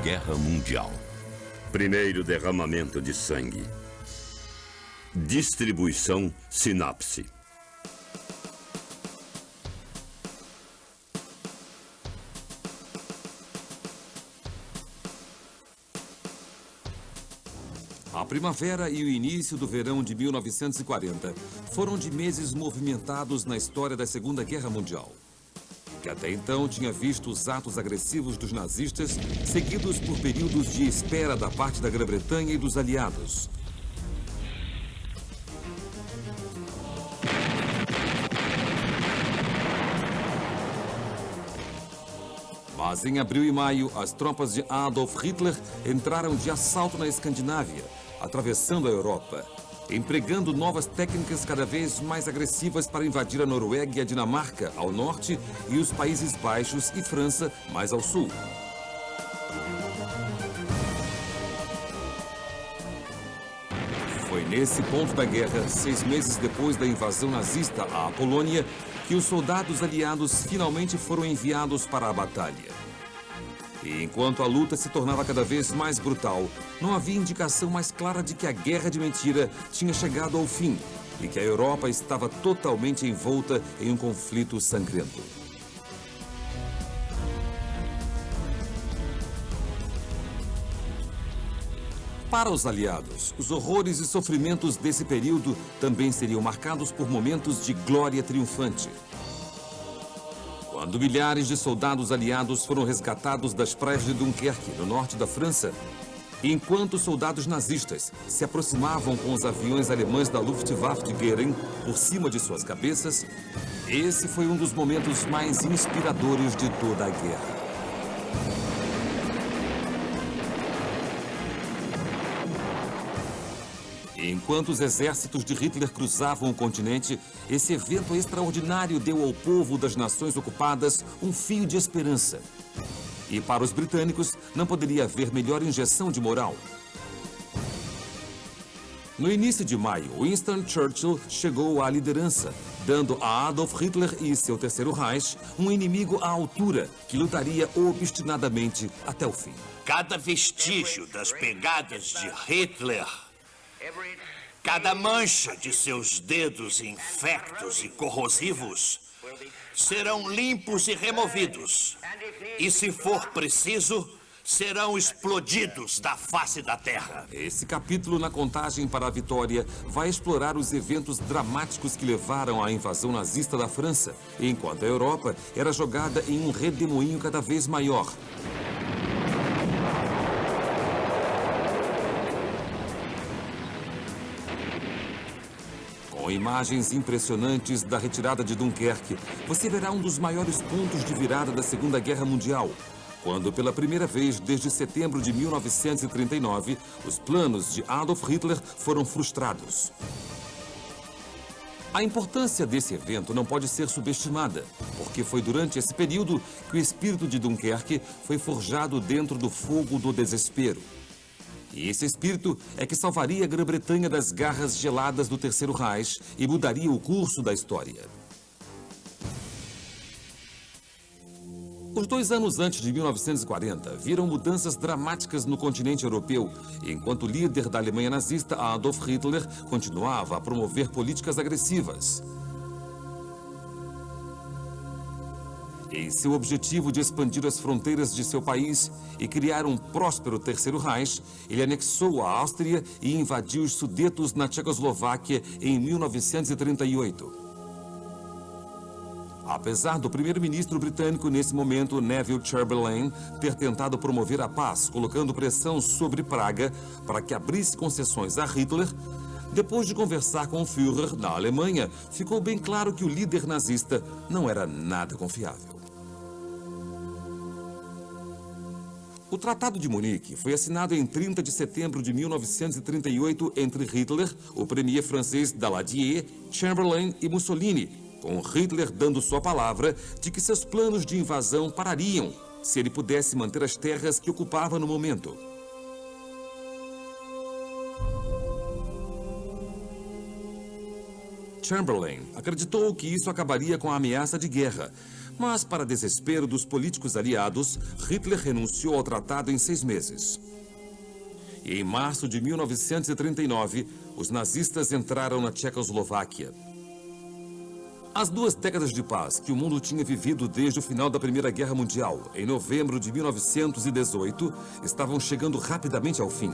Guerra Mundial. Primeiro derramamento de sangue. Distribuição sinapse. A primavera e o início do verão de 1940 foram de meses movimentados na história da Segunda Guerra Mundial, que até então tinha visto os atos agressivos dos nazistas, seguidos por períodos de espera da parte da Grã-Bretanha e dos aliados. Mas em abril e maio, as tropas de Adolf Hitler entraram de assalto na Escandinávia, atravessando a Europa, empregando novas técnicas cada vez mais agressivas para invadir a Noruega e a Dinamarca, ao norte, e os Países Baixos e França, mais ao sul. Foi nesse ponto da guerra, 6 meses depois da invasão nazista à Polônia, que os soldados aliados finalmente foram enviados para a batalha. E enquanto a luta se tornava cada vez mais brutal, não havia indicação mais clara de que a guerra de mentira tinha chegado ao fim e que a Europa estava totalmente envolta em um conflito sangrento. Para os aliados, os horrores e sofrimentos desse período também seriam marcados por momentos de glória triunfante. Quando milhares de soldados aliados foram resgatados das praias de Dunkerque, no norte da França, enquanto os soldados nazistas se aproximavam com os aviões alemães da Luftwaffe de Goering por cima de suas cabeças, esse foi um dos momentos mais inspiradores de toda a guerra. Enquanto os exércitos de Hitler cruzavam o continente, esse evento extraordinário deu ao povo das nações ocupadas um fio de esperança. E para os britânicos, não poderia haver melhor injeção de moral. No início de maio, Winston Churchill chegou à liderança, dando a Adolf Hitler e seu Terceiro Reich um inimigo à altura, que lutaria obstinadamente até o fim. Cada vestígio das pegadas de Hitler, cada mancha de seus dedos infectos e corrosivos serão limpos e removidos. E, se for preciso, serão explodidos da face da terra. Esse capítulo na contagem para a vitória vai explorar os eventos dramáticos que levaram à invasão nazista da França, enquanto a Europa era jogada em um redemoinho cada vez maior. Com imagens impressionantes da retirada de Dunkerque, você verá um dos maiores pontos de virada da Segunda Guerra Mundial, quando, pela primeira vez desde setembro de 1939, os planos de Adolf Hitler foram frustrados. A importância desse evento não pode ser subestimada, porque foi durante esse período que o espírito de Dunkerque foi forjado dentro do fogo do desespero. E esse espírito é que salvaria a Grã-Bretanha das garras geladas do Terceiro Reich e mudaria o curso da história. Os 2 anos antes de 1940 viram mudanças dramáticas no continente europeu, enquanto o líder da Alemanha nazista, Adolf Hitler, continuava a promover políticas agressivas. Em seu objetivo de expandir as fronteiras de seu país e criar um próspero Terceiro Reich, ele anexou a Áustria e invadiu os Sudetos na Tchecoslováquia em 1938. Apesar do primeiro-ministro britânico nesse momento, Neville Chamberlain, ter tentado promover a paz, colocando pressão sobre Praga para que abrisse concessões a Hitler, depois de conversar com o Führer na Alemanha, ficou bem claro que o líder nazista não era nada confiável. O Tratado de Munique foi assinado em 30 de setembro de 1938 entre Hitler, o premier francês Daladier, Chamberlain e Mussolini, com Hitler dando sua palavra de que seus planos de invasão parariam se ele pudesse manter as terras que ocupava no momento. Chamberlain acreditou que isso acabaria com a ameaça de guerra, Mas, para desespero dos políticos aliados, Hitler renunciou ao tratado em 6 meses. E em março de 1939, os nazistas entraram na Tchecoslováquia. As 2 décadas de paz que o mundo tinha vivido desde o final da Primeira Guerra Mundial, em novembro de 1918, estavam chegando rapidamente ao fim.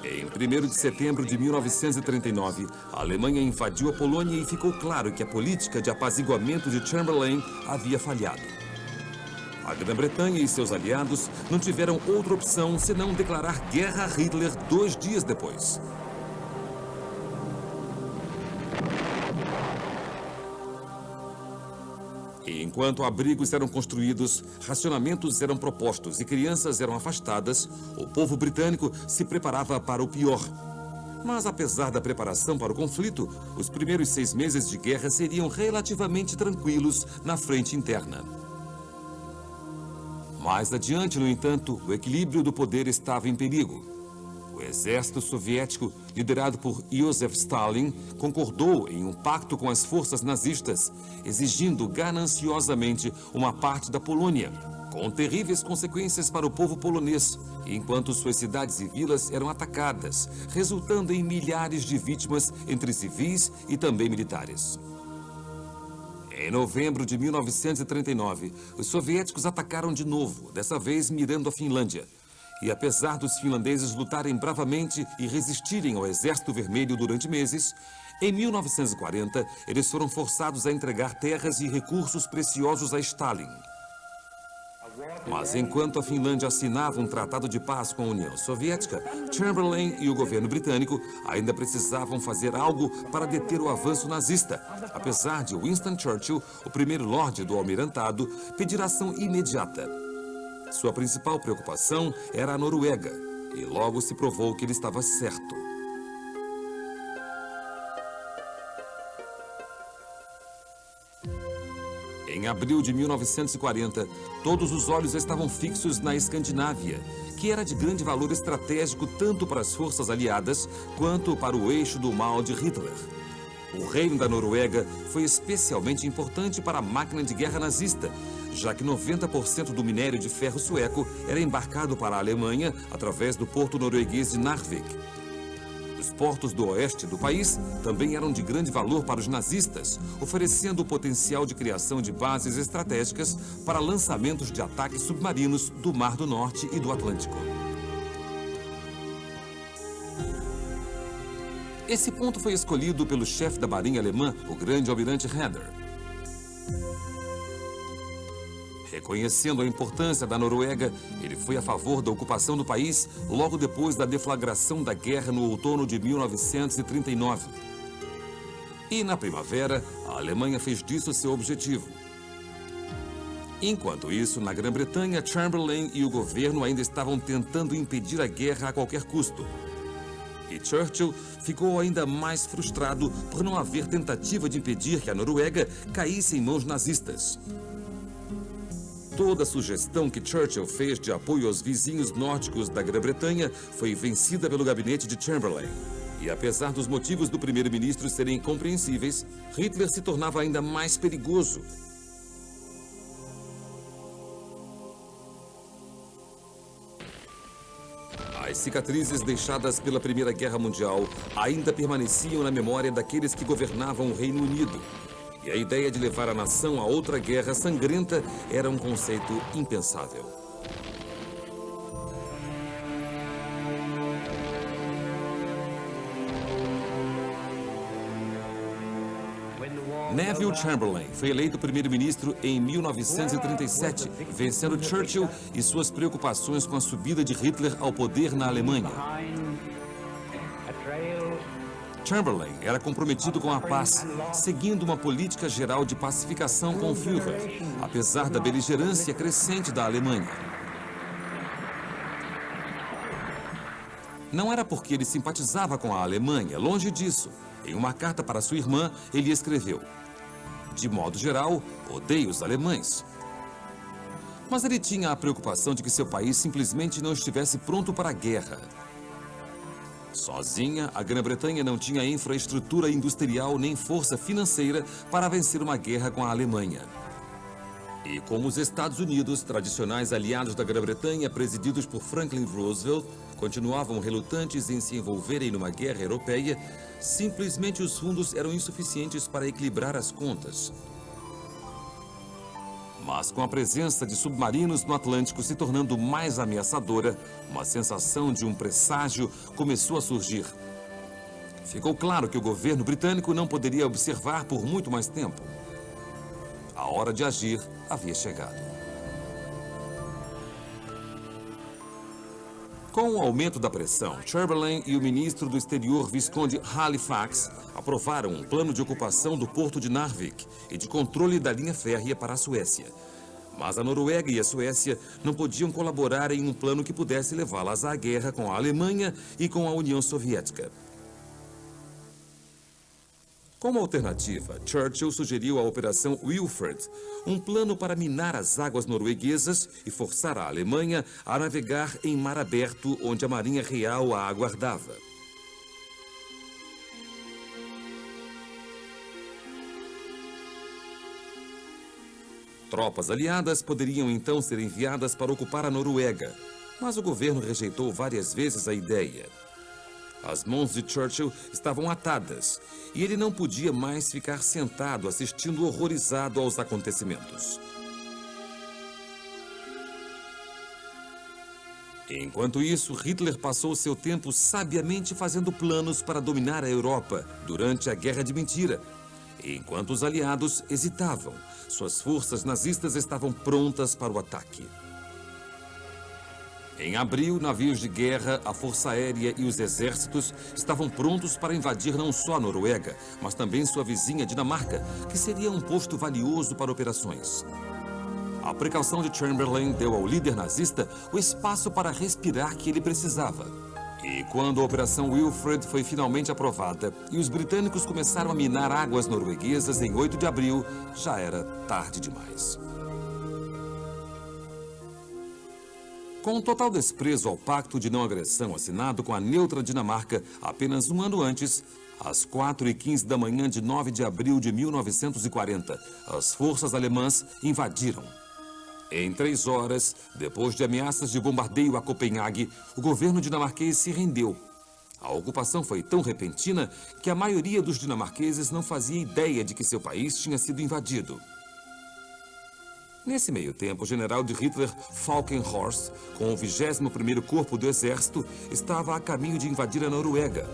Em 1º de setembro de 1939, a Alemanha invadiu a Polônia e ficou claro que a política de apaziguamento de Chamberlain havia falhado. A Grã-Bretanha e seus aliados não tiveram outra opção senão declarar guerra a Hitler 2 dias depois. E enquanto abrigos eram construídos, racionamentos eram propostos e crianças eram afastadas, o povo britânico se preparava para o pior. Mas apesar da preparação para o conflito, os primeiros 6 meses de guerra seriam relativamente tranquilos na frente interna. Mais adiante, no entanto, o equilíbrio do poder estava em perigo. O exército soviético, liderado por Joseph Stalin, concordou em um pacto com as forças nazistas, exigindo gananciosamente uma parte da Polônia, com terríveis consequências para o povo polonês, enquanto suas cidades e vilas eram atacadas, resultando em milhares de vítimas entre civis e também militares. Em novembro de 1939, os soviéticos atacaram de novo, dessa vez mirando a Finlândia. E apesar dos finlandeses lutarem bravamente e resistirem ao Exército Vermelho durante meses, em 1940 eles foram forçados a entregar terras e recursos preciosos a Stalin. Mas enquanto a Finlândia assinava um tratado de paz com a União Soviética, Chamberlain e o governo britânico ainda precisavam fazer algo para deter o avanço nazista, apesar de Winston Churchill, o primeiro-lorde do Almirantado, pedir ação imediata. Sua principal preocupação era a Noruega, e logo se provou que ele estava certo. Em abril de 1940, todos os olhos estavam fixos na Escandinávia, que era de grande valor estratégico tanto para as forças aliadas quanto para o eixo do mal de Hitler. O reino da Noruega foi especialmente importante para a máquina de guerra nazista, já que 90% do minério de ferro sueco era embarcado para a Alemanha através do porto norueguês de Narvik. Os portos do oeste do país também eram de grande valor para os nazistas, oferecendo o potencial de criação de bases estratégicas para lançamentos de ataques submarinos do Mar do Norte e do Atlântico. Esse ponto foi escolhido pelo chefe da marinha alemã, o grande almirante Raeder. Reconhecendo a importância da Noruega, ele foi a favor da ocupação do país logo depois da deflagração da guerra no outono de 1939. E na primavera, a Alemanha fez disso seu objetivo. Enquanto isso, na Grã-Bretanha, Chamberlain e o governo ainda estavam tentando impedir a guerra a qualquer custo. E Churchill ficou ainda mais frustrado por não haver tentativa de impedir que a Noruega caísse em mãos nazistas. Toda a sugestão que Churchill fez de apoio aos vizinhos nórdicos da Grã-Bretanha foi vencida pelo gabinete de Chamberlain. E apesar dos motivos do primeiro-ministro serem compreensíveis, Hitler se tornava ainda mais perigoso. As cicatrizes deixadas pela Primeira Guerra Mundial ainda permaneciam na memória daqueles que governavam o Reino Unido. E a ideia de levar a nação a outra guerra sangrenta era um conceito impensável. Neville Chamberlain foi eleito primeiro-ministro em 1937, vencendo Churchill e suas preocupações com a subida de Hitler ao poder na Alemanha. Chamberlain era comprometido com a paz, seguindo uma política geral de pacificação com o Führer, apesar da beligerância crescente da Alemanha. Não era porque ele simpatizava com a Alemanha, longe disso. Em uma carta para sua irmã, ele escreveu: "De modo geral, odeio os alemães." Mas ele tinha a preocupação de que seu país simplesmente não estivesse pronto para a guerra. Sozinha, a Grã-Bretanha não tinha infraestrutura industrial nem força financeira para vencer uma guerra com a Alemanha. E como os Estados Unidos, tradicionais aliados da Grã-Bretanha, presididos por Franklin Roosevelt, continuavam relutantes em se envolverem numa guerra europeia, simplesmente os fundos eram insuficientes para equilibrar as contas. Mas com a presença de submarinos no Atlântico se tornando mais ameaçadora, uma sensação de um presságio começou a surgir. Ficou claro que o governo britânico não poderia observar por muito mais tempo. A hora de agir havia chegado. Com o aumento da pressão, Chamberlain e o ministro do Exterior, Visconde Halifax, aprovaram um plano de ocupação do porto de Narvik e de controle da linha férrea para a Suécia. Mas a Noruega e a Suécia não podiam colaborar em um plano que pudesse levá-las à guerra com a Alemanha e com a União Soviética. Como alternativa, Churchill sugeriu a Operação Wilfred, um plano para minar as águas norueguesas e forçar a Alemanha a navegar em mar aberto onde a Marinha Real a aguardava. Tropas aliadas poderiam então ser enviadas para ocupar a Noruega, mas o governo rejeitou várias vezes a ideia. As mãos de Churchill estavam atadas e ele não podia mais ficar sentado assistindo horrorizado aos acontecimentos. Enquanto isso, Hitler passou seu tempo sabiamente fazendo planos para dominar a Europa durante a Guerra de Mentira. Enquanto os aliados hesitavam, suas forças nazistas estavam prontas para o ataque. Em abril, navios de guerra, a Força Aérea e os exércitos estavam prontos para invadir não só a Noruega, mas também sua vizinha Dinamarca, que seria um posto valioso para operações. A precaução de Chamberlain deu ao líder nazista o espaço para respirar que ele precisava. E quando a Operação Wilfred foi finalmente aprovada e os britânicos começaram a minar águas norueguesas em 8 de abril, já era tarde demais. Com um total desprezo ao pacto de não agressão assinado com a neutra Dinamarca apenas um ano antes, às 4h15 da manhã de 9 de abril de 1940, as forças alemãs invadiram. Em 3 horas, depois de ameaças de bombardeio a Copenhague, o governo dinamarquês se rendeu. A ocupação foi tão repentina que a maioria dos dinamarqueses não fazia ideia de que seu país tinha sido invadido. Nesse meio tempo, o general de Hitler, Falkenhorst, com o 21º Corpo do Exército, estava a caminho de invadir a Noruega.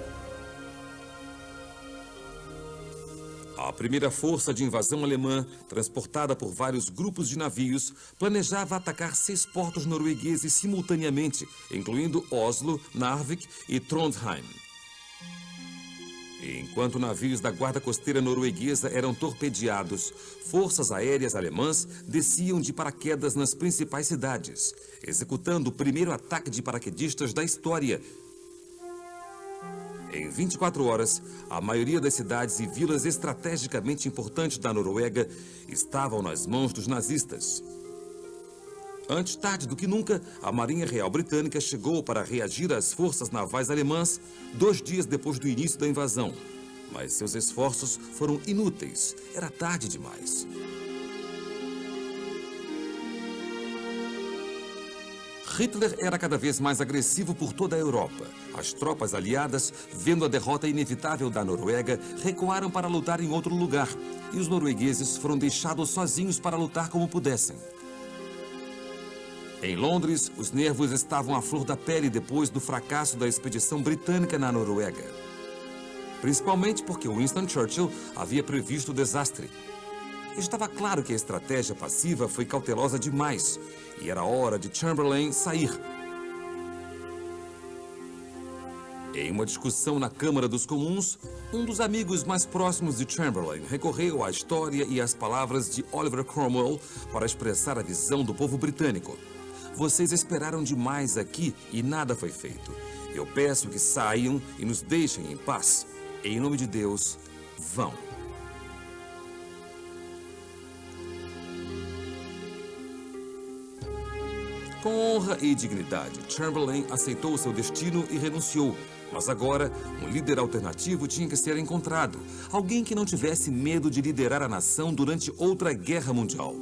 A primeira força de invasão alemã, transportada por vários grupos de navios, planejava atacar 6 portos noruegueses simultaneamente, incluindo Oslo, Narvik e Trondheim. Enquanto navios da guarda costeira norueguesa eram torpedeados, forças aéreas alemãs desciam de paraquedas nas principais cidades, executando o primeiro ataque de paraquedistas da história. Em 24 horas, a maioria das cidades e vilas estrategicamente importantes da Noruega estavam nas mãos dos nazistas. Antes tarde do que nunca, a Marinha Real Britânica chegou para reagir às forças navais alemãs 2 dias depois do início da invasão. Mas seus esforços foram inúteis. Era tarde demais. Hitler era cada vez mais agressivo por toda a Europa. As tropas aliadas, vendo a derrota inevitável da Noruega, recuaram para lutar em outro lugar. E os noruegueses foram deixados sozinhos para lutar como pudessem. Em Londres, os nervos estavam à flor da pele depois do fracasso da expedição britânica na Noruega. Principalmente porque Winston Churchill havia previsto o desastre. Estava claro que a estratégia passiva foi cautelosa demais e era hora de Chamberlain sair. Em uma discussão na Câmara dos Comuns, um dos amigos mais próximos de Chamberlain recorreu à história e às palavras de Oliver Cromwell para expressar a visão do povo britânico. Vocês esperaram demais aqui e nada foi feito. Eu peço que saiam e nos deixem em paz. Em nome de Deus, vão. Com honra e dignidade, Chamberlain aceitou seu destino e renunciou, Mas agora, um líder alternativo tinha que ser encontrado. Alguém que não tivesse medo de liderar a nação durante outra guerra mundial.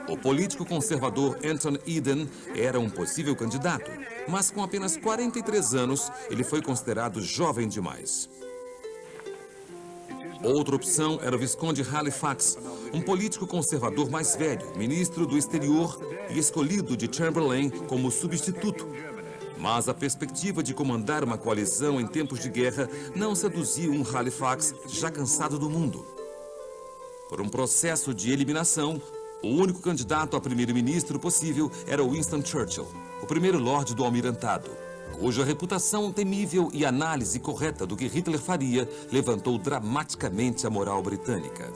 O político conservador Anton Eden era um possível candidato, mas com apenas 43 anos, ele foi considerado jovem demais. Outra opção era o Visconde Halifax, um político conservador mais velho, ministro do exterior e escolhido de Chamberlain como substituto. Mas a perspectiva de comandar uma coalizão em tempos de guerra não seduzia um Halifax já cansado do mundo. Por um processo de eliminação, o único candidato a primeiro-ministro possível era Winston Churchill, o primeiro lorde do almirantado, cuja reputação temível e análise correta do que Hitler faria levantou dramaticamente a moral britânica.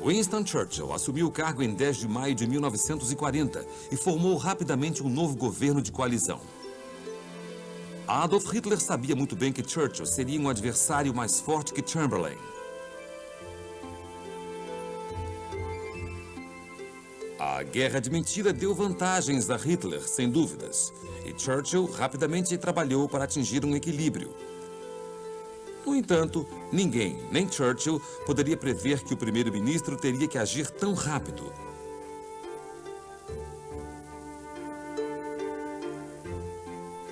Winston Churchill assumiu o cargo em 10 de maio de 1940 e formou rapidamente um novo governo de coalizão. Adolf Hitler sabia muito bem que Churchill seria um adversário mais forte que Chamberlain. A guerra de mentira deu vantagens a Hitler, sem dúvidas, e Churchill rapidamente trabalhou para atingir um equilíbrio. No entanto, ninguém, nem Churchill, poderia prever que o primeiro-ministro teria que agir tão rápido.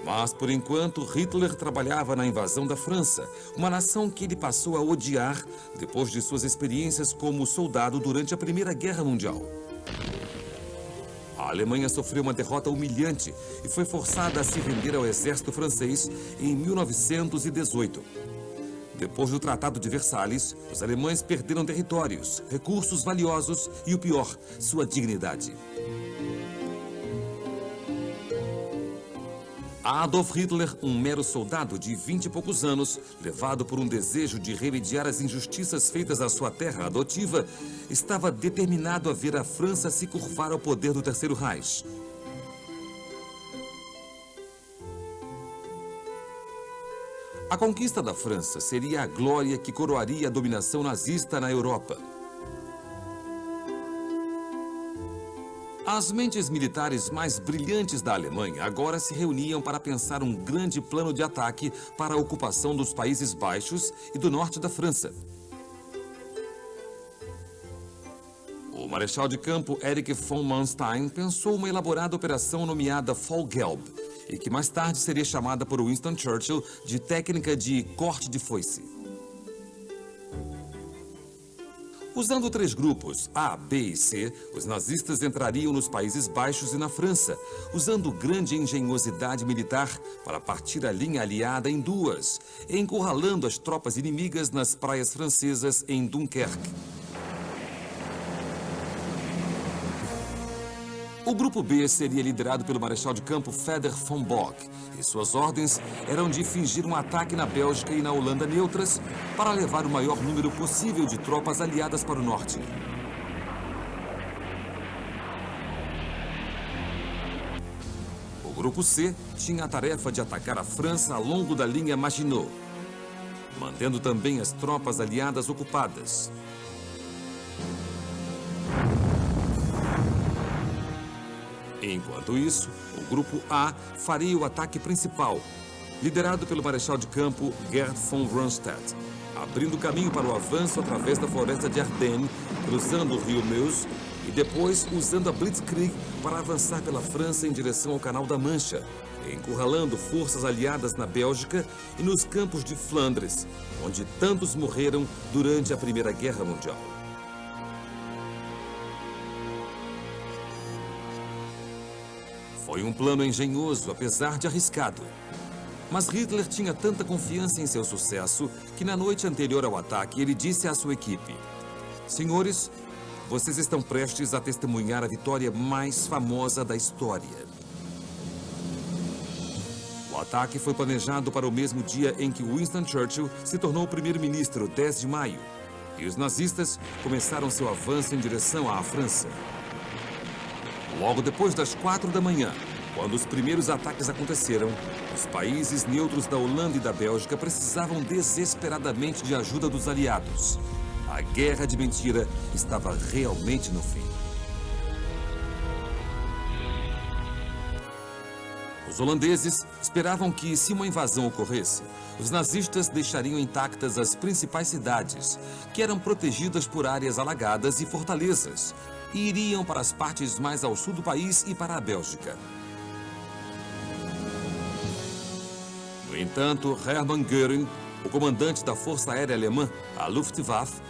Mas, por enquanto, Hitler trabalhava na invasão da França, uma nação que ele passou a odiar depois de suas experiências como soldado durante a Primeira Guerra Mundial. A Alemanha sofreu uma derrota humilhante e foi forçada a se render ao exército francês em 1918. Depois do Tratado de Versalhes, os alemães perderam territórios, recursos valiosos e, o pior, sua dignidade. Adolf Hitler, um mero soldado de 20 e poucos anos, levado por um desejo de remediar as injustiças feitas à sua terra adotiva, estava determinado a ver a França se curvar ao poder do Terceiro Reich. A conquista da França seria a glória que coroaria a dominação nazista na Europa. As mentes militares mais brilhantes da Alemanha agora se reuniam para pensar um grande plano de ataque para a ocupação dos Países Baixos e do norte da França. O marechal de campo Erich von Manstein pensou uma elaborada operação nomeada Fall-Gelb, e que mais tarde seria chamada por Winston Churchill de técnica de corte de foice. Usando 3 grupos, A, B e C, os nazistas entrariam nos Países Baixos e na França, usando grande engenhosidade militar para partir a linha aliada em 2, encurralando as tropas inimigas nas praias francesas em Dunkerque. O grupo B seria liderado pelo marechal de campo Feder von Bock, e suas ordens eram de fingir um ataque na Bélgica e na Holanda neutras para levar o maior número possível de tropas aliadas para o norte. O grupo C tinha a tarefa de atacar a França ao longo da linha Maginot, mantendo também as tropas aliadas ocupadas. Enquanto isso, o grupo A faria o ataque principal, liderado pelo marechal de campo Gerd von Rundstedt, abrindo caminho para o avanço através da floresta de Ardennes, cruzando o rio Meuse e depois usando a Blitzkrieg para avançar pela França em direção ao Canal da Mancha, encurralando forças aliadas na Bélgica e nos campos de Flandres, onde tantos morreram durante a Primeira Guerra Mundial. Foi um plano engenhoso, apesar de arriscado. Mas Hitler tinha tanta confiança em seu sucesso que na noite anterior ao ataque ele disse à sua equipe: "Senhores, vocês estão prestes a testemunhar a vitória mais famosa da história." O ataque foi planejado para o mesmo dia em que Winston Churchill se tornou primeiro-ministro, 10 de maio, e os nazistas começaram seu avanço em direção à França. Logo depois das 4 da manhã, quando os primeiros ataques aconteceram, os países neutros da Holanda e da Bélgica precisavam desesperadamente de ajuda dos aliados. A guerra de mentira estava realmente no fim. Os holandeses esperavam que, se uma invasão ocorresse, os nazistas deixariam intactas as principais cidades, que eram protegidas por áreas alagadas e fortalezas, e iriam para as partes mais ao sul do país e para a Bélgica. No entanto, Hermann Göring, o comandante da Força Aérea Alemã, a Luftwaffe,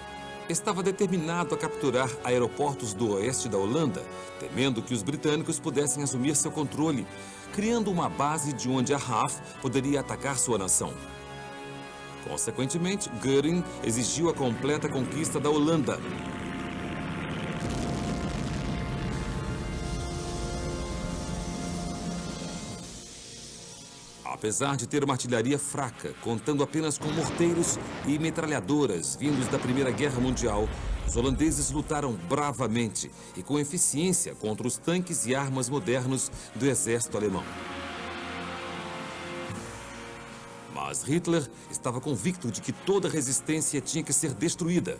estava determinado a capturar aeroportos do oeste da Holanda, temendo que os britânicos pudessem assumir seu controle, criando uma base de onde a RAF poderia atacar sua nação. Consequentemente, Göring exigiu a completa conquista da Holanda. Apesar de ter uma artilharia fraca, contando apenas com morteiros e metralhadoras vindos da Primeira Guerra Mundial, os holandeses lutaram bravamente e com eficiência contra os tanques e armas modernos do exército alemão. Mas Hitler estava convicto de que toda resistência tinha que ser destruída.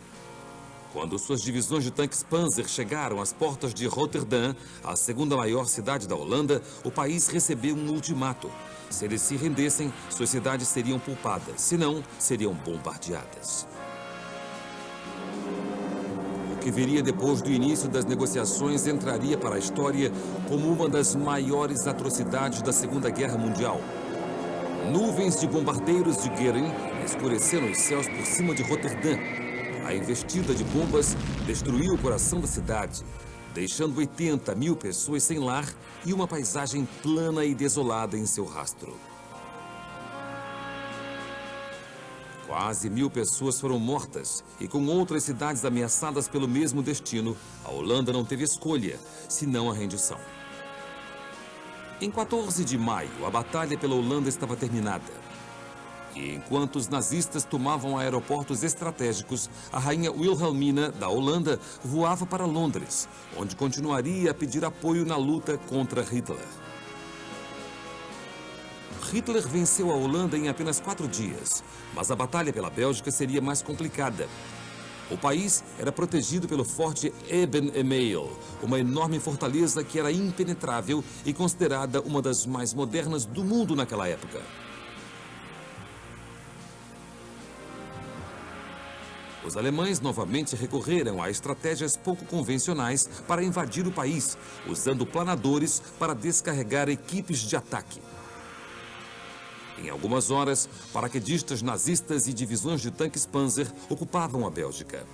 Quando suas divisões de tanques Panzer chegaram às portas de Rotterdam, a segunda maior cidade da Holanda, o país recebeu um ultimato. Se eles se rendessem, suas cidades seriam poupadas, senão seriam bombardeadas. O que viria depois do início das negociações entraria para a história como uma das maiores atrocidades da Segunda Guerra Mundial. Nuvens de bombardeiros de Göring escureceram os céus por cima de Rotterdam. A investida de bombas destruiu o coração da cidade, deixando 80 mil pessoas sem lar e uma paisagem plana e desolada em seu rastro. Quase 1000 pessoas foram mortas e, com outras cidades ameaçadas pelo mesmo destino, a Holanda não teve escolha, senão a rendição. Em 14 de maio, a batalha pela Holanda estava terminada. E enquanto os nazistas tomavam aeroportos estratégicos, a rainha Wilhelmina, da Holanda, voava para Londres, onde continuaria a pedir apoio na luta contra Hitler. Hitler venceu a Holanda em apenas 4 dias, mas a batalha pela Bélgica seria mais complicada. O país era protegido pelo Forte Eben-Emael, uma enorme fortaleza que era impenetrável e considerada uma das mais modernas do mundo naquela época. Os alemães novamente recorreram a estratégias pouco convencionais para invadir o país, usando planadores para descarregar equipes de ataque. Em algumas horas, paraquedistas nazistas e divisões de tanques Panzer ocupavam a Bélgica.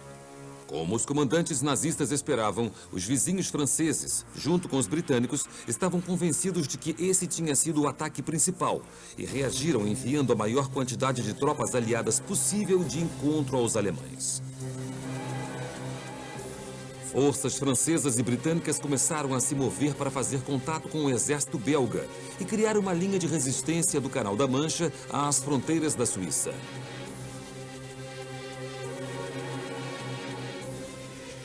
Como os comandantes nazistas esperavam, os vizinhos franceses, junto com os britânicos, estavam convencidos de que esse tinha sido o ataque principal e reagiram enviando a maior quantidade de tropas aliadas possível de encontro aos alemães. Forças francesas e britânicas começaram a se mover para fazer contato com o exército belga e criar uma linha de resistência do Canal da Mancha às fronteiras da Suíça.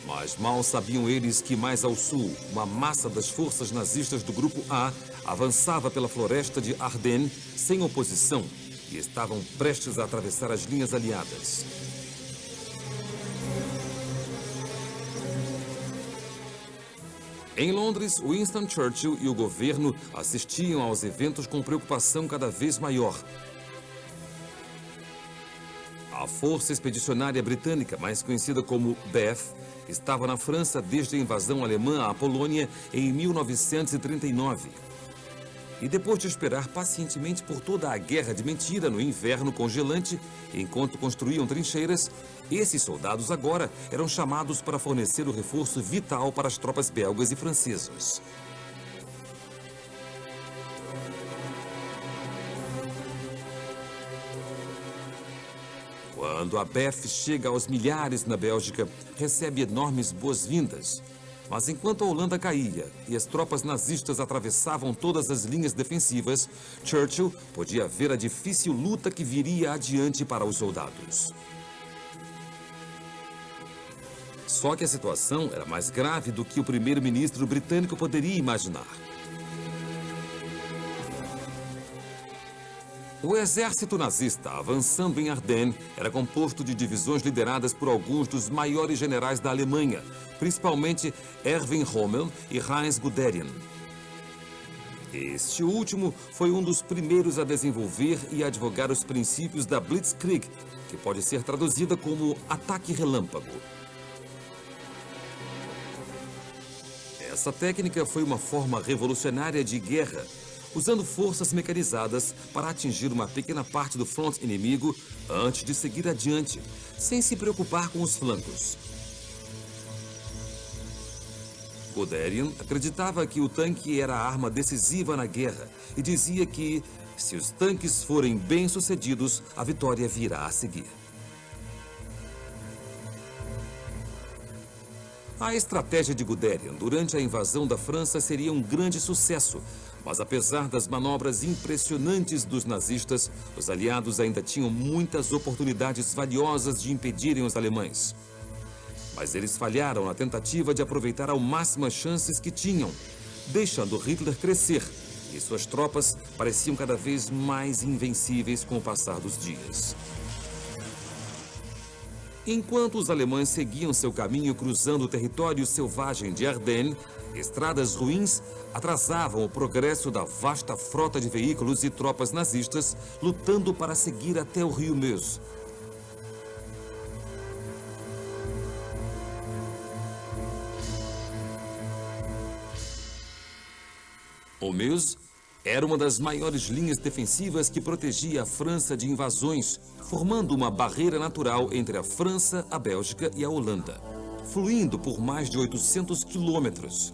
Mas mal sabiam eles que mais ao sul, uma massa das forças nazistas do Grupo A avançava pela floresta de Ardennes sem oposição e estavam prestes a atravessar as linhas aliadas. Em Londres, Winston Churchill e o governo assistiam aos eventos com preocupação cada vez maior. A Força Expedicionária Britânica, mais conhecida como BEF, estava na França desde a invasão alemã à Polônia em 1939. E depois de esperar pacientemente por toda a guerra de mentira no inverno congelante, enquanto construíam trincheiras, esses soldados agora eram chamados para fornecer o reforço vital para as tropas belgas e francesas. Quando a BEF chega aos milhares na Bélgica, recebe enormes boas-vindas. Mas enquanto a Holanda caía e as tropas nazistas atravessavam todas as linhas defensivas, Churchill podia ver a difícil luta que viria adiante para os soldados. Só que a situação era mais grave do que o primeiro-ministro britânico poderia imaginar. O exército nazista, avançando em Ardennes, era composto de divisões lideradas por alguns dos maiores generais da Alemanha, principalmente Erwin Rommel e Heinz Guderian. Este último foi um dos primeiros a desenvolver e advogar os princípios da Blitzkrieg, que pode ser traduzida como ataque relâmpago. Essa técnica foi uma forma revolucionária de guerra, usando forças mecanizadas para atingir uma pequena parte do front inimigo antes de seguir adiante, sem se preocupar com os flancos. Guderian acreditava que o tanque era a arma decisiva na guerra e dizia que, se os tanques forem bem-sucedidos, a vitória virá a seguir. A estratégia de Guderian durante a invasão da França seria um grande sucesso, mas apesar das manobras impressionantes dos nazistas, os aliados ainda tinham muitas oportunidades valiosas de impedirem os alemães. Mas eles falharam na tentativa de aproveitar ao máximo as chances que tinham, deixando Hitler crescer, e suas tropas pareciam cada vez mais invencíveis com o passar dos dias. Enquanto os alemães seguiam seu caminho cruzando o território selvagem de Ardennes, estradas ruins atrasavam o progresso da vasta frota de veículos e tropas nazistas lutando para seguir até o rio Meuse. O Meuse era uma das maiores linhas defensivas que protegia a França de invasões, formando uma barreira natural entre a França, a Bélgica e a Holanda, fluindo por mais de 800 quilômetros.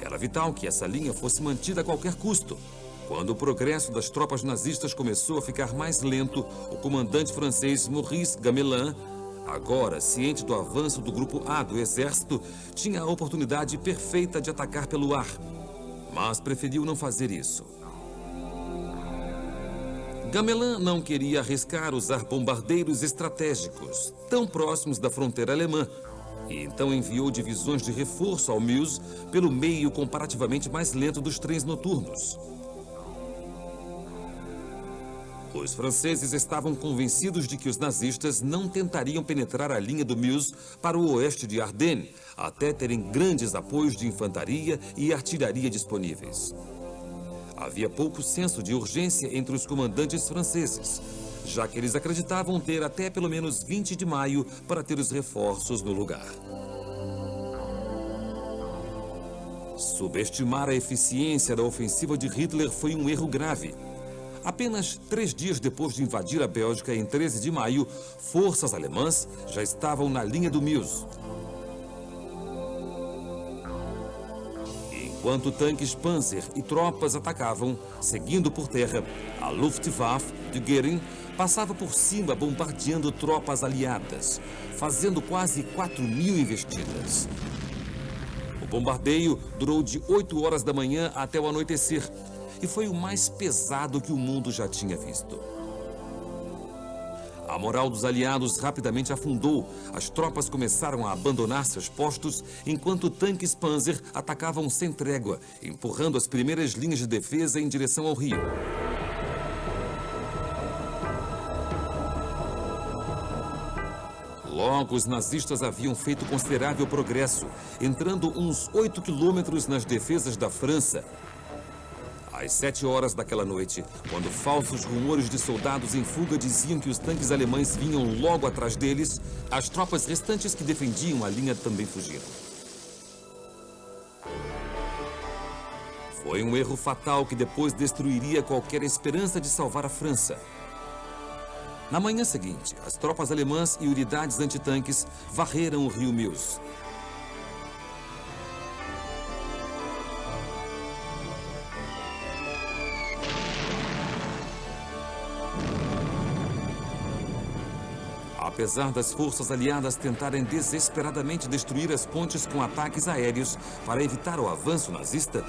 Era vital que essa linha fosse mantida a qualquer custo. Quando o progresso das tropas nazistas começou a ficar mais lento, o comandante francês Maurice Gamelin, agora ciente do avanço do Grupo A do exército, tinha a oportunidade perfeita de atacar pelo ar, mas preferiu não fazer isso. Gamelin não queria arriscar usar bombardeiros estratégicos tão próximos da fronteira alemã, e então enviou divisões de reforço ao Meuse pelo meio comparativamente mais lento dos trens noturnos. Os franceses estavam convencidos de que os nazistas não tentariam penetrar a linha do Meuse para o oeste de Ardennes, até terem grandes apoios de infantaria e artilharia disponíveis. Havia pouco senso de urgência entre os comandantes franceses, já que eles acreditavam ter até pelo menos 20 de maio para ter os reforços no lugar. Subestimar a eficiência da ofensiva de Hitler foi um erro grave. Apenas 3 dias depois de invadir a Bélgica, em 13 de maio, forças alemãs já estavam na linha do Meuse. Enquanto tanques Panzer e tropas atacavam, seguindo por terra, a Luftwaffe de Göring passava por cima bombardeando tropas aliadas, fazendo quase 4.000 investidas. O bombardeio durou de 8 horas da manhã até o anoitecer e foi o mais pesado que o mundo já tinha visto. A moral dos aliados rapidamente afundou. As tropas começaram a abandonar seus postos, enquanto tanques Panzer atacavam sem trégua, empurrando as primeiras linhas de defesa em direção ao rio. Logo, os nazistas haviam feito considerável progresso, entrando uns 8 quilômetros nas defesas da França. Às 7 horas daquela noite, quando falsos rumores de soldados em fuga diziam que os tanques alemães vinham logo atrás deles, as tropas restantes que defendiam a linha também fugiram. Foi um erro fatal que depois destruiria qualquer esperança de salvar a França. Na manhã seguinte, as tropas alemãs e unidades antitanques varreram o rio Meuse. Apesar das forças aliadas tentarem desesperadamente destruir as pontes com ataques aéreos para evitar o avanço nazista,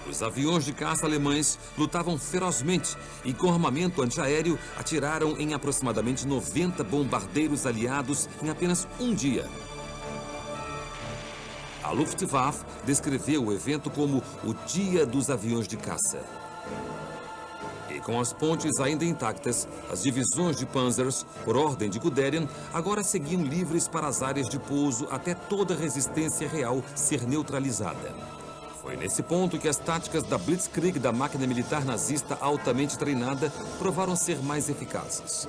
os aviões de caça alemães lutavam ferozmente e, com armamento antiaéreo, atiraram em aproximadamente 90 bombardeiros aliados em apenas um dia. A Luftwaffe descreveu o evento como o Dia dos Aviões de Caça. E com as pontes ainda intactas, as divisões de Panzers, por ordem de Guderian, agora seguiam livres para as áreas de pouso até toda resistência real ser neutralizada. Foi nesse ponto que as táticas da Blitzkrieg da máquina militar nazista altamente treinada provaram ser mais eficazes.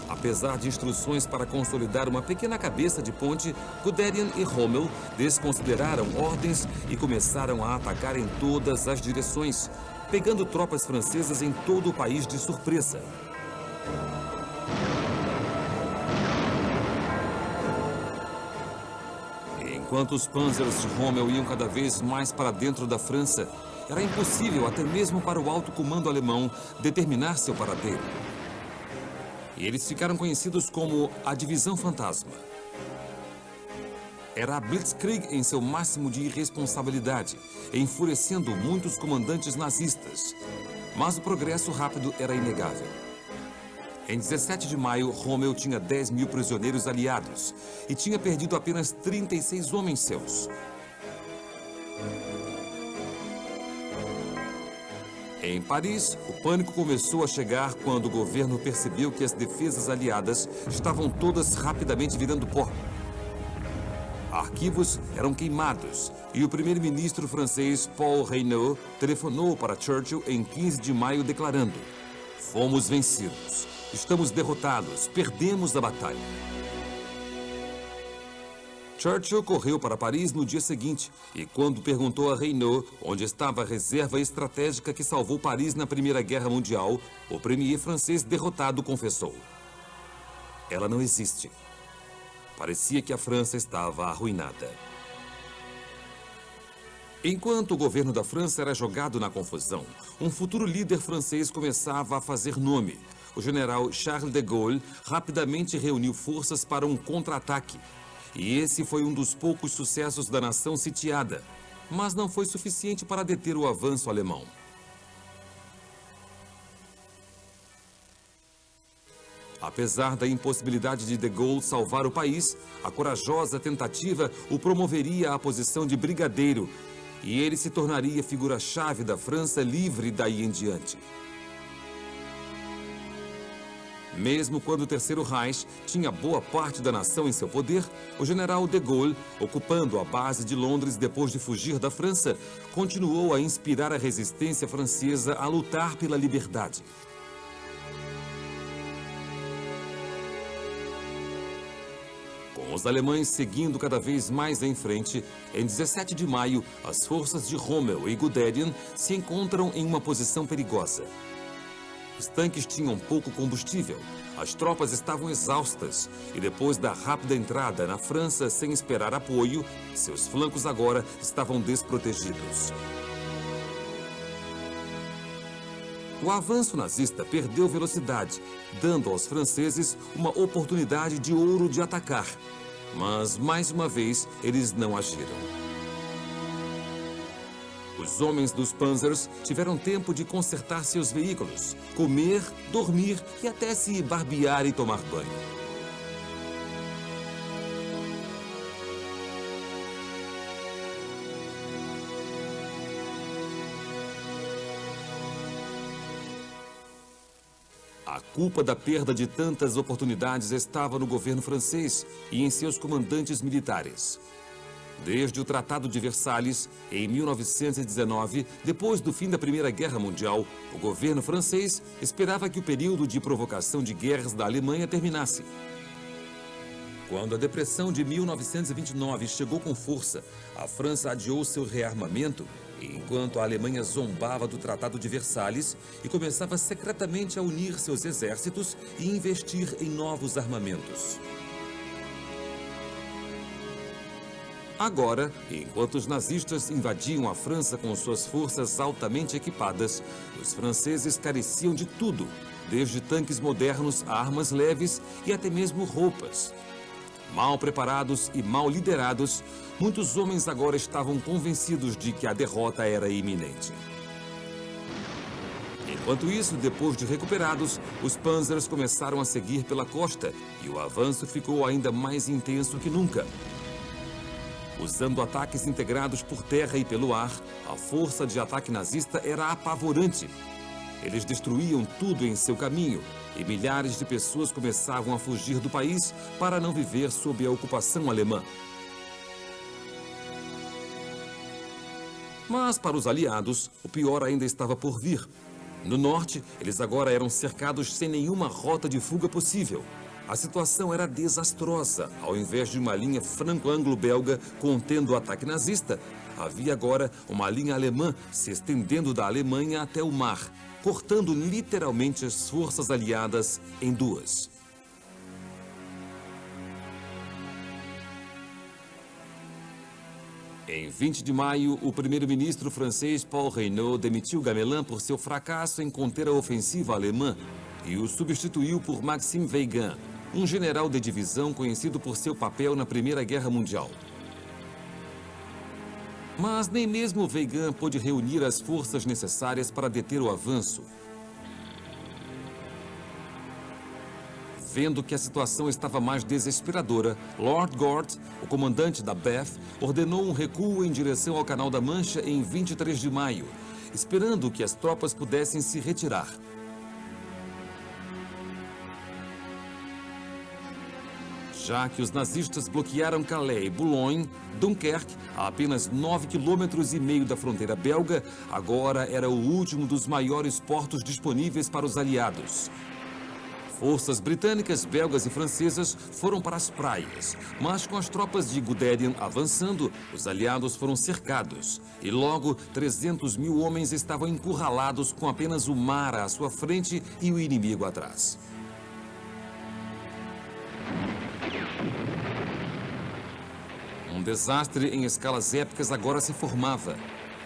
Apesar de instruções para consolidar uma pequena cabeça de ponte, Guderian e Rommel desconsideraram ordens e começaram a atacar em todas as direções, pegando tropas francesas em todo o país de surpresa. Enquanto os panzers de Rommel iam cada vez mais para dentro da França, era impossível até mesmo para o alto comando alemão determinar seu paradeiro. E eles ficaram conhecidos como a Divisão Fantasma. Era a Blitzkrieg em seu máximo de irresponsabilidade, enfurecendo muitos comandantes nazistas. Mas o progresso rápido era inegável. Em 17 de maio, Rommel tinha 10 mil prisioneiros aliados e tinha perdido apenas 36 homens seus. Em Paris, o pânico começou a chegar quando o governo percebeu que as defesas aliadas estavam todas rapidamente virando pó. Arquivos eram queimados e o primeiro-ministro francês Paul Reynaud telefonou para Churchill em 15 de maio declarando: "Fomos vencidos, estamos derrotados, perdemos a batalha." Churchill correu para Paris no dia seguinte e, quando perguntou a Reynaud onde estava a reserva estratégica que salvou Paris na Primeira Guerra Mundial, o premier francês derrotado confessou: "Ela não existe." Parecia que a França estava arruinada. Enquanto o governo da França era jogado na confusão, um futuro líder francês começava a fazer nome. O general Charles de Gaulle rapidamente reuniu forças para um contra-ataque. E esse foi um dos poucos sucessos da nação sitiada, mas não foi suficiente para deter o avanço alemão. Apesar da impossibilidade de Gaulle salvar o país, a corajosa tentativa o promoveria à posição de brigadeiro, e ele se tornaria figura-chave da França livre daí em diante. Mesmo quando o Terceiro Reich tinha boa parte da nação em seu poder, o general de Gaulle, ocupando a base de Londres depois de fugir da França, continuou a inspirar a resistência francesa a lutar pela liberdade. Com os alemães seguindo cada vez mais em frente, em 17 de maio, as forças de Rommel e Guderian se encontram em uma posição perigosa. Os tanques tinham pouco combustível, as tropas estavam exaustas e depois da rápida entrada na França sem esperar apoio, seus flancos agora estavam desprotegidos. O avanço nazista perdeu velocidade, dando aos franceses uma oportunidade de ouro de atacar. Mas, mais uma vez, eles não agiram. Os homens dos Panzers tiveram tempo de consertar seus veículos, comer, dormir e até se barbear e tomar banho. A culpa da perda de tantas oportunidades estava no governo francês e em seus comandantes militares. Desde o Tratado de Versalhes, em 1919, depois do fim da Primeira Guerra Mundial, o governo francês esperava que o período de provocação de guerras da Alemanha terminasse. Quando a Depressão de 1929 chegou com força, a França adiou seu rearmamento, enquanto a Alemanha zombava do Tratado de Versalhes e começava secretamente a unir seus exércitos e investir em novos armamentos. Agora, enquanto os nazistas invadiam a França com suas forças altamente equipadas, os franceses careciam de tudo, desde tanques modernos a armas leves e até mesmo roupas. Mal preparados e mal liderados, muitos homens agora estavam convencidos de que a derrota era iminente. Enquanto isso, depois de recuperados, os Panzers começaram a seguir pela costa e o avanço ficou ainda mais intenso que nunca. Usando ataques integrados por terra e pelo ar, a força de ataque nazista era apavorante. Eles destruíam tudo em seu caminho e milhares de pessoas começavam a fugir do país para não viver sob a ocupação alemã. Mas para os aliados, o pior ainda estava por vir. No norte, eles agora eram cercados sem nenhuma rota de fuga possível. A situação era desastrosa. Ao invés de uma linha franco-anglo-belga contendo o ataque nazista, havia agora uma linha alemã se estendendo da Alemanha até o mar, cortando literalmente as forças aliadas em duas. Em 20 de maio, o primeiro-ministro francês Paul Reynaud demitiu Gamelin por seu fracasso em conter a ofensiva alemã e o substituiu por Maxime Weygand, um general de divisão conhecido por seu papel na Primeira Guerra Mundial. Mas nem mesmo Weygand pôde reunir as forças necessárias para deter o avanço. Vendo que a situação estava mais desesperadora, Lord Gort, o comandante da BAF, ordenou um recuo em direção ao Canal da Mancha em 23 de maio, esperando que as tropas pudessem se retirar. Já que os nazistas bloquearam Calais e Boulogne, Dunkerque, a apenas 9,5 km da fronteira belga, agora era o último dos maiores portos disponíveis para os aliados. Forças britânicas, belgas e francesas foram para as praias, mas com as tropas de Guderian avançando, os aliados foram cercados e logo 300 mil homens estavam encurralados com apenas o mar à sua frente e o inimigo atrás. Um desastre em escalas épicas agora se formava.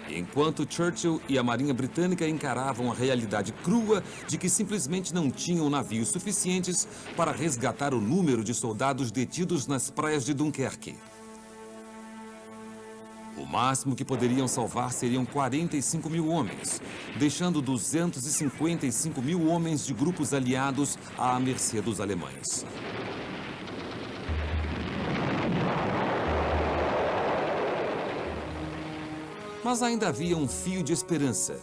Enquanto Churchill e a Marinha Britânica encaravam a realidade crua de que simplesmente não tinham navios suficientes para resgatar o número de soldados detidos nas praias de Dunkerque. O máximo que poderiam salvar seriam 45 mil homens, deixando 255 mil homens de grupos aliados à mercê dos alemães. Mas ainda havia um fio de esperança.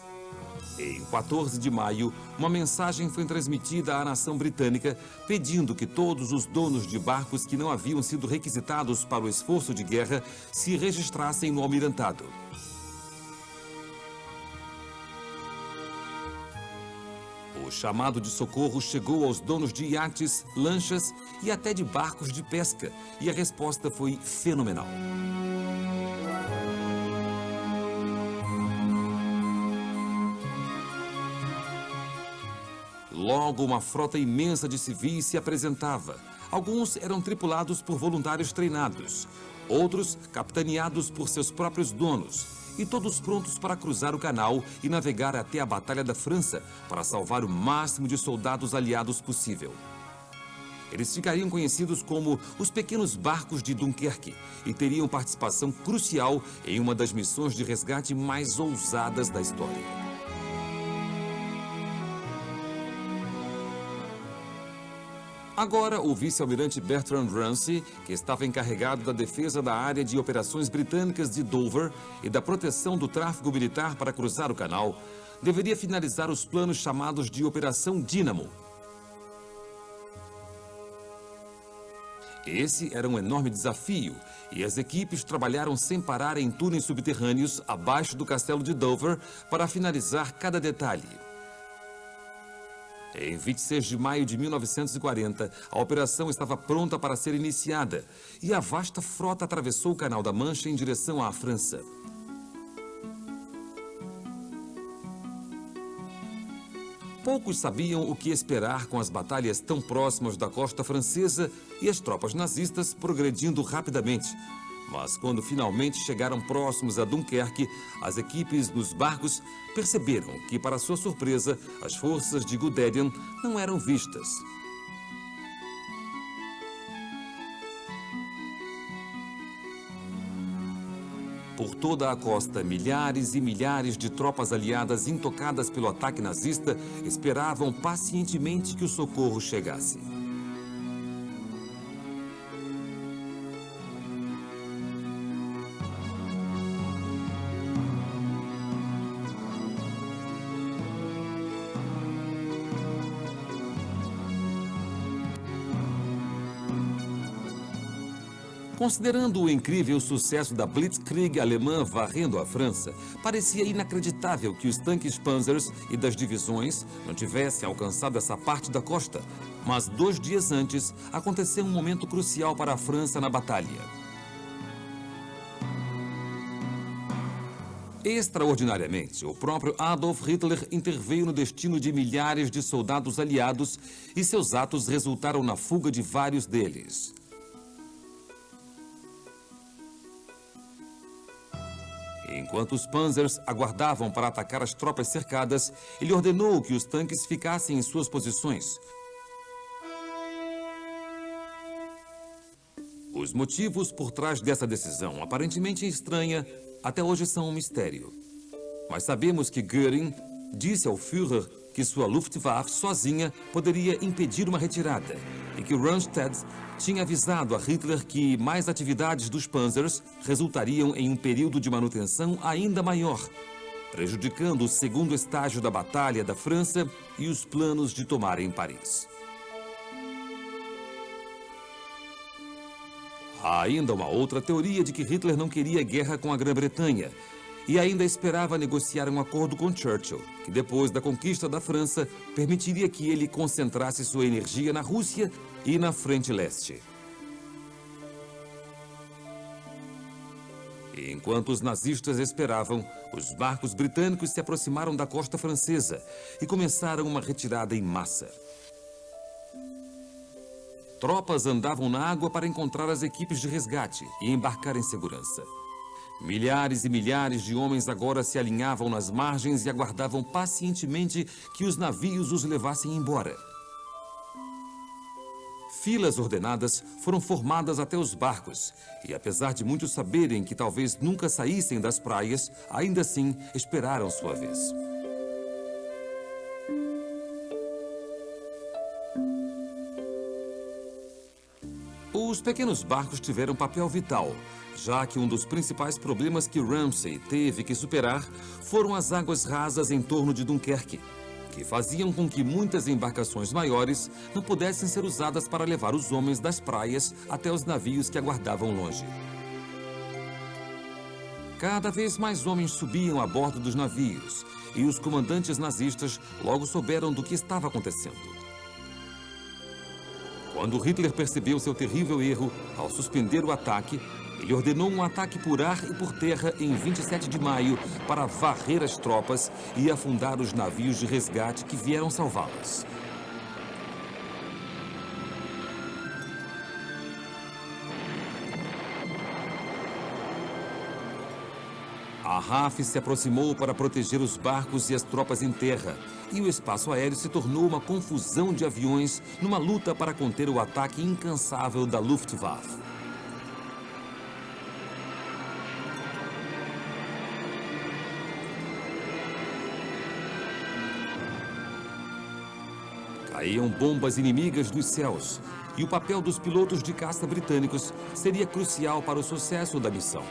Em 14 de maio, uma mensagem foi transmitida à nação britânica pedindo que todos os donos de barcos que não haviam sido requisitados para o esforço de guerra se registrassem no almirantado. O chamado de socorro chegou aos donos de iates, lanchas e até de barcos de pesca, e a resposta foi fenomenal. Logo, uma frota imensa de civis se apresentava. Alguns eram tripulados por voluntários treinados, outros capitaneados por seus próprios donos, e todos prontos para cruzar o canal e navegar até a Batalha da França para salvar o máximo de soldados aliados possível. Eles ficariam conhecidos como os pequenos barcos de Dunkerque e teriam participação crucial em uma das missões de resgate mais ousadas da história. Agora, o vice-almirante Bertrand Ramsay, que estava encarregado da defesa da área de operações britânicas de Dover e da proteção do tráfego militar para cruzar o canal, deveria finalizar os planos chamados de Operação Dínamo. Esse era um enorme desafio e as equipes trabalharam sem parar em túneis subterrâneos abaixo do castelo de Dover para finalizar cada detalhe. Em 26 de maio de 1940, a operação estava pronta para ser iniciada e a vasta frota atravessou o Canal da Mancha em direção à França. Poucos sabiam o que esperar com as batalhas tão próximas da costa francesa e as tropas nazistas progredindo rapidamente. Mas quando finalmente chegaram próximos a Dunkerque, as equipes dos barcos perceberam que, para sua surpresa, as forças de Guderian não eram vistas. Por toda a costa, milhares e milhares de tropas aliadas intocadas pelo ataque nazista esperavam pacientemente que o socorro chegasse. Considerando o incrível sucesso da Blitzkrieg alemã varrendo a França, parecia inacreditável que os tanques Panzers e das divisões não tivessem alcançado essa parte da costa. Mas 2 dias antes, aconteceu um momento crucial para a França na batalha. Extraordinariamente, o próprio Adolf Hitler interveio no destino de milhares de soldados aliados e seus atos resultaram na fuga de vários deles. Enquanto os Panzers aguardavam para atacar as tropas cercadas, ele ordenou que os tanques ficassem em suas posições. Os motivos por trás dessa decisão, aparentemente estranha, até hoje são um mistério. Mas sabemos que Göring disse ao Führer que sua Luftwaffe sozinha poderia impedir uma retirada e que Rundstedt tinha avisado a Hitler que mais atividades dos Panzers resultariam em um período de manutenção ainda maior, prejudicando o segundo estágio da batalha da França e os planos de tomarem Paris. Há ainda uma outra teoria de que Hitler não queria guerra com a Grã-Bretanha e ainda esperava negociar um acordo com Churchill, que depois da conquista da França permitiria que ele concentrasse sua energia na Rússia e na Frente Leste. E enquanto os nazistas esperavam, os barcos britânicos se aproximaram da costa francesa e começaram uma retirada em massa. Tropas andavam na água para encontrar as equipes de resgate e embarcar em segurança. Milhares e milhares de homens agora se alinhavam nas margens e aguardavam pacientemente que os navios os levassem embora. Filas ordenadas foram formadas até os barcos e, apesar de muitos saberem que talvez nunca saíssem das praias, ainda assim esperaram sua vez. Os pequenos barcos tiveram papel vital, já que um dos principais problemas que Ramsay teve que superar foram as águas rasas em torno de Dunkerque, que faziam com que muitas embarcações maiores não pudessem ser usadas para levar os homens das praias até os navios que aguardavam longe. Cada vez mais homens subiam a bordo dos navios e os comandantes nazistas logo souberam do que estava acontecendo. Quando Hitler percebeu seu terrível erro, ao suspender o ataque, ele ordenou um ataque por ar e por terra em 27 de maio para varrer as tropas e afundar os navios de resgate que vieram salvá-las. A RAF se aproximou para proteger os barcos e as tropas em terra, e o espaço aéreo se tornou uma confusão de aviões numa luta para conter o ataque incansável da Luftwaffe. Caíam bombas inimigas dos céus, e o papel dos pilotos de caça britânicos seria crucial para o sucesso da missão.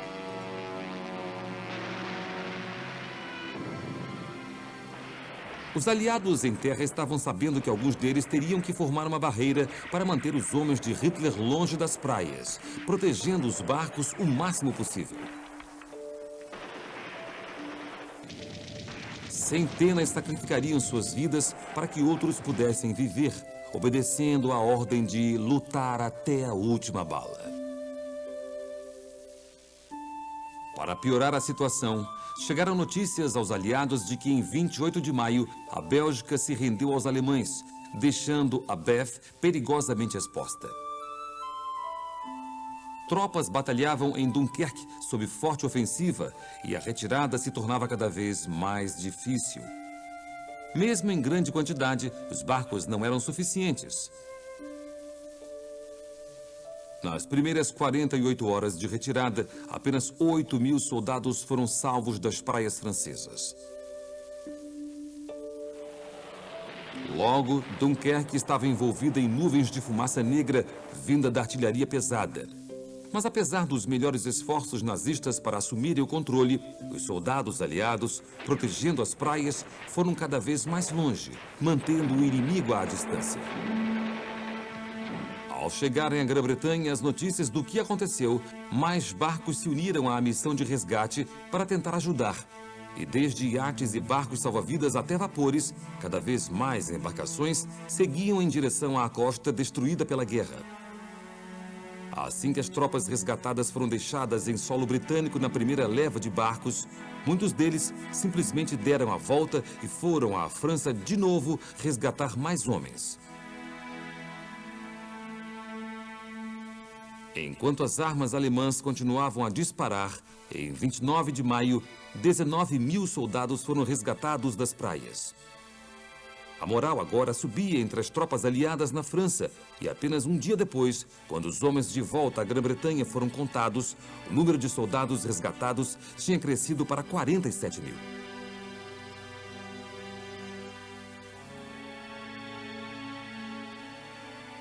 Os aliados em terra estavam sabendo que alguns deles teriam que formar uma barreira para manter os homens de Hitler longe das praias, protegendo os barcos o máximo possível. Centenas sacrificariam suas vidas para que outros pudessem viver, obedecendo à ordem de lutar até a última bala. Para piorar a situação, chegaram notícias aos aliados de que em 28 de maio a Bélgica se rendeu aos alemães, deixando a Beth perigosamente exposta. Tropas batalhavam em Dunkerque sob forte ofensiva e a retirada se tornava cada vez mais difícil. Mesmo em grande quantidade, os barcos não eram suficientes. Nas primeiras 48 horas de retirada, apenas 8.000 soldados foram salvos das praias francesas. Logo, Dunkerque estava envolvida em nuvens de fumaça negra vinda da artilharia pesada. Mas apesar dos melhores esforços nazistas para assumirem o controle, os soldados aliados, protegendo as praias, foram cada vez mais longe, mantendo o inimigo à distância. Ao chegarem à Grã-Bretanha as notícias do que aconteceu, mais barcos se uniram à missão de resgate para tentar ajudar. E desde iates e barcos salva-vidas até vapores, cada vez mais embarcações seguiam em direção à costa destruída pela guerra. Assim que as tropas resgatadas foram deixadas em solo britânico na primeira leva de barcos, muitos deles simplesmente deram a volta e foram à França de novo resgatar mais homens. Enquanto as armas alemãs continuavam a disparar, em 29 de maio, 19.000 soldados foram resgatados das praias. A moral agora subia entre as tropas aliadas na França e apenas um dia depois, quando os homens de volta à Grã-Bretanha foram contados, o número de soldados resgatados tinha crescido para 47.000.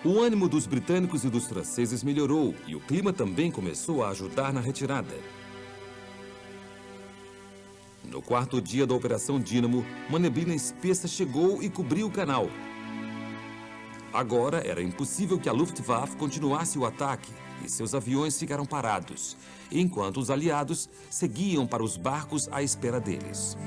O ânimo dos britânicos e dos franceses melhorou e o clima também começou a ajudar na retirada. No quarto dia da Operação Dínamo, uma neblina espessa chegou e cobriu o canal. Agora era impossível que a Luftwaffe continuasse o ataque e seus aviões ficaram parados, enquanto os aliados seguiam para os barcos à espera deles.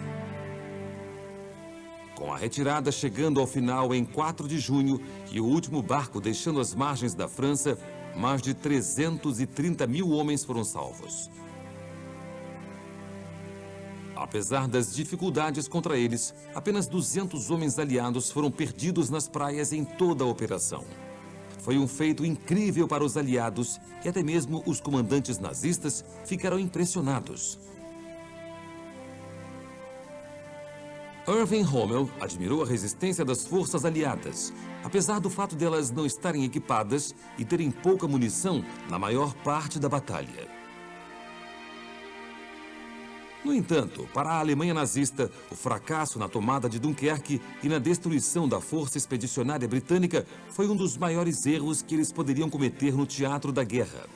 Com a retirada chegando ao final em 4 de junho e o último barco deixando as margens da França, mais de 330.000 homens foram salvos. Apesar das dificuldades contra eles, apenas 200 homens aliados foram perdidos nas praias em toda a operação. Foi um feito incrível para os aliados e até mesmo os comandantes nazistas ficaram impressionados. Erwin Rommel admirou a resistência das forças aliadas, apesar do fato delas não estarem equipadas e terem pouca munição na maior parte da batalha. No entanto, para a Alemanha nazista, o fracasso na tomada de Dunkerque e na destruição da força expedicionária britânica foi um dos maiores erros que eles poderiam cometer no teatro da guerra.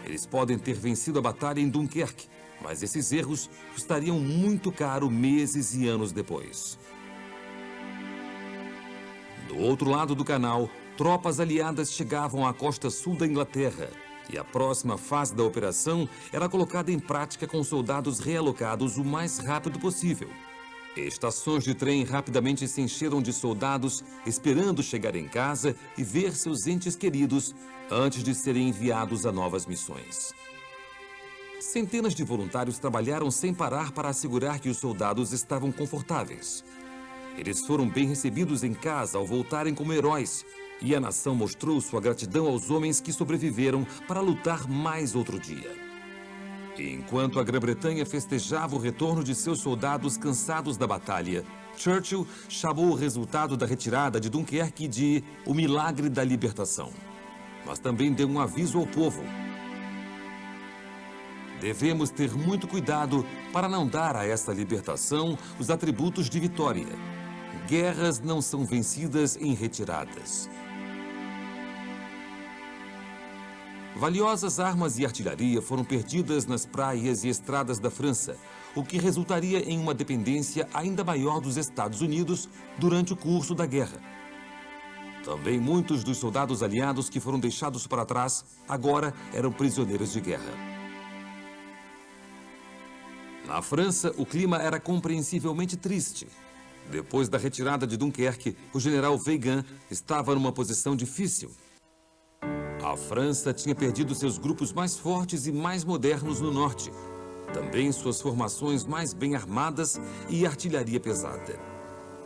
Eles podem ter vencido a batalha em Dunkerque, mas esses erros custariam muito caro meses e anos depois. Do outro lado do canal, tropas aliadas chegavam à costa sul da Inglaterra e a próxima fase da operação era colocada em prática com soldados realocados o mais rápido possível. Estações de trem rapidamente se encheram de soldados esperando chegar em casa e ver seus entes queridos antes de serem enviados a novas missões. Centenas de voluntários trabalharam sem parar para assegurar que os soldados estavam confortáveis. Eles foram bem recebidos em casa ao voltarem como heróis, e a nação mostrou sua gratidão aos homens que sobreviveram para lutar mais outro dia. Enquanto a Grã-Bretanha festejava o retorno de seus soldados cansados da batalha, Churchill chamou o resultado da retirada de Dunkerque de "o milagre da libertação". Mas também deu um aviso ao povo. Devemos ter muito cuidado para não dar a esta libertação os atributos de vitória. Guerras não são vencidas em retiradas. Valiosas armas e artilharia foram perdidas nas praias e estradas da França, o que resultaria em uma dependência ainda maior dos Estados Unidos durante o curso da guerra. Também muitos dos soldados aliados que foram deixados para trás agora eram prisioneiros de guerra. Na França, o clima era compreensivelmente triste. Depois da retirada de Dunkerque, o general Weygand estava numa posição difícil. A França tinha perdido seus grupos mais fortes e mais modernos no norte. Também suas formações mais bem armadas e artilharia pesada.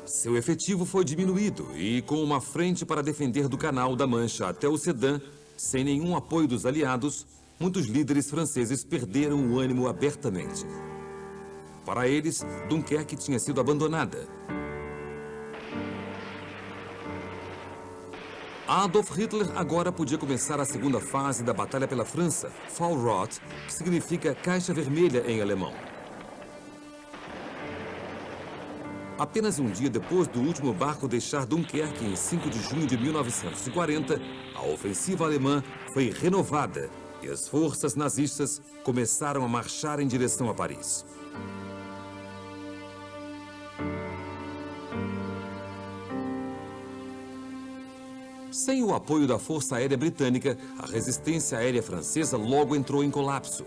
Seu efetivo foi diminuído e, com uma frente para defender do Canal da Mancha até o Sedan, sem nenhum apoio dos aliados, muitos líderes franceses perderam o ânimo abertamente. Para eles, Dunkerque tinha sido abandonada. Adolf Hitler agora podia começar a segunda fase da batalha pela França, Fallrott, que significa caixa vermelha em alemão. Apenas um dia depois do último barco deixar Dunkerque, em 5 de junho de 1940, a ofensiva alemã foi renovada e as forças nazistas começaram a marchar em direção a Paris. Sem o apoio da Força Aérea Britânica, a resistência aérea francesa logo entrou em colapso.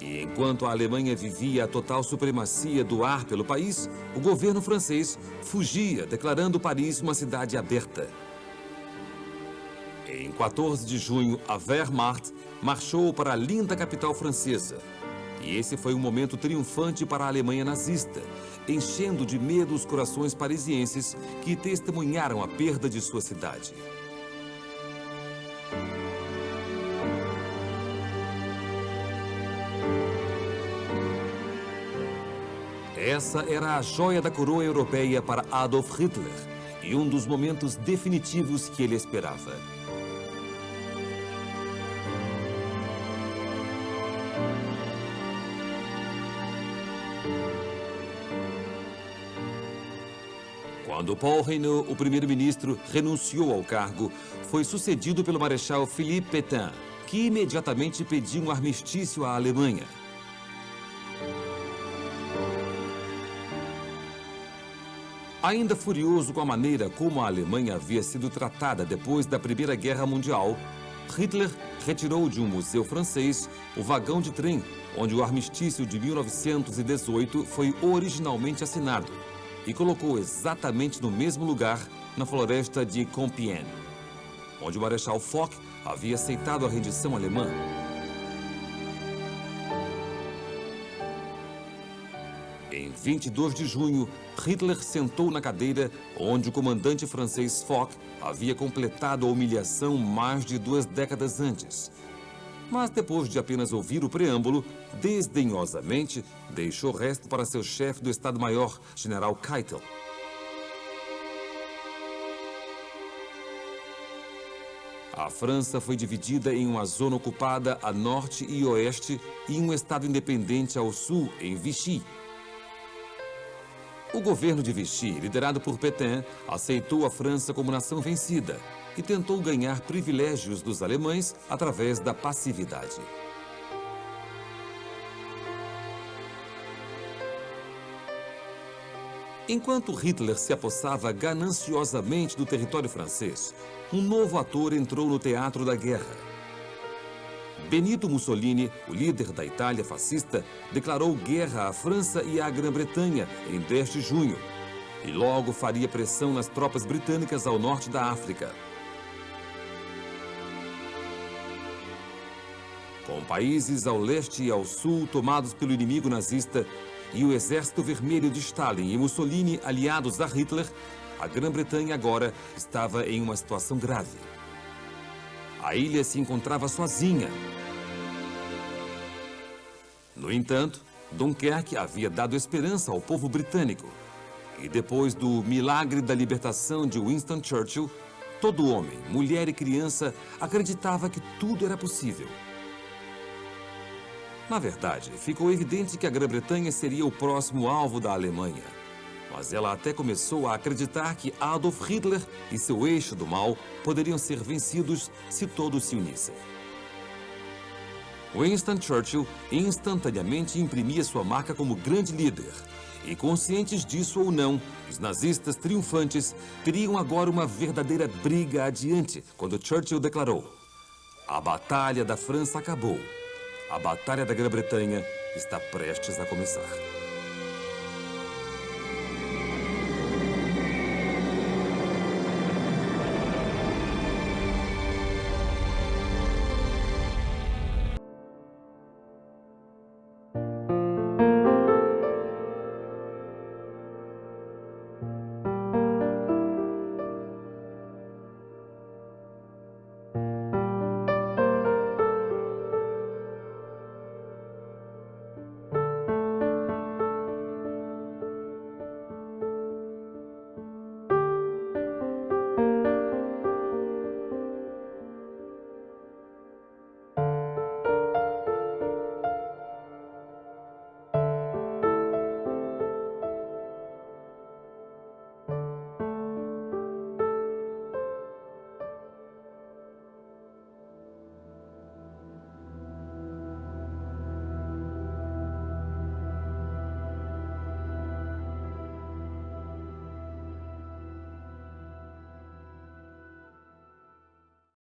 E enquanto a Alemanha vivia a total supremacia do ar pelo país, o governo francês fugia, declarando Paris uma cidade aberta. Em 14 de junho, a Wehrmacht marchou para a linda capital francesa. E esse foi um momento triunfante para a Alemanha nazista, enchendo de medo os corações parisienses que testemunharam a perda de sua cidade. Essa era a joia da coroa europeia para Adolf Hitler e um dos momentos definitivos que ele esperava. Quando Paul Reynaud, o primeiro-ministro, renunciou ao cargo, foi sucedido pelo marechal Philippe Pétain, que imediatamente pediu um armistício à Alemanha. Ainda furioso com a maneira como a Alemanha havia sido tratada depois da Primeira Guerra Mundial, Hitler retirou de um museu francês o vagão de trem onde o armistício de 1918 foi originalmente assinado e colocou exatamente no mesmo lugar na floresta de Compiègne, onde o marechal Foch havia aceitado a rendição alemã. Em 22 de junho, Hitler sentou na cadeira onde o comandante francês Foch havia completado a humilhação mais de 2 décadas antes. Mas depois de apenas ouvir o preâmbulo, desdenhosamente, deixou o resto para seu chefe do Estado-Maior, General Keitel. A França foi dividida em uma zona ocupada a norte e oeste e um estado independente ao sul, em Vichy. O governo de Vichy, liderado por Pétain, aceitou a França como nação vencida e tentou ganhar privilégios dos alemães através da passividade. Enquanto Hitler se apossava gananciosamente do território francês, um novo ator entrou no teatro da guerra. Benito Mussolini, o líder da Itália fascista, declarou guerra à França e à Grã-Bretanha em 10 de junho e logo faria pressão nas tropas britânicas ao norte da África. Com países ao leste e ao sul tomados pelo inimigo nazista e o Exército Vermelho de Stalin e Mussolini aliados a Hitler, a Grã-Bretanha agora estava em uma situação grave. A ilha se encontrava sozinha. No entanto, Dunkerque havia dado esperança ao povo britânico. E depois do milagre da libertação de Winston Churchill, todo homem, mulher e criança acreditava que tudo era possível. Na verdade, ficou evidente que a Grã-Bretanha seria o próximo alvo da Alemanha. Mas ela até começou a acreditar que Adolf Hitler e seu eixo do mal poderiam ser vencidos se todos se unissem. Winston Churchill instantaneamente imprimia sua marca como grande líder. E conscientes disso ou não, os nazistas triunfantes teriam agora uma verdadeira briga adiante, quando Churchill declarou: "A Batalha da França acabou. A Batalha da Grã-Bretanha está prestes a começar."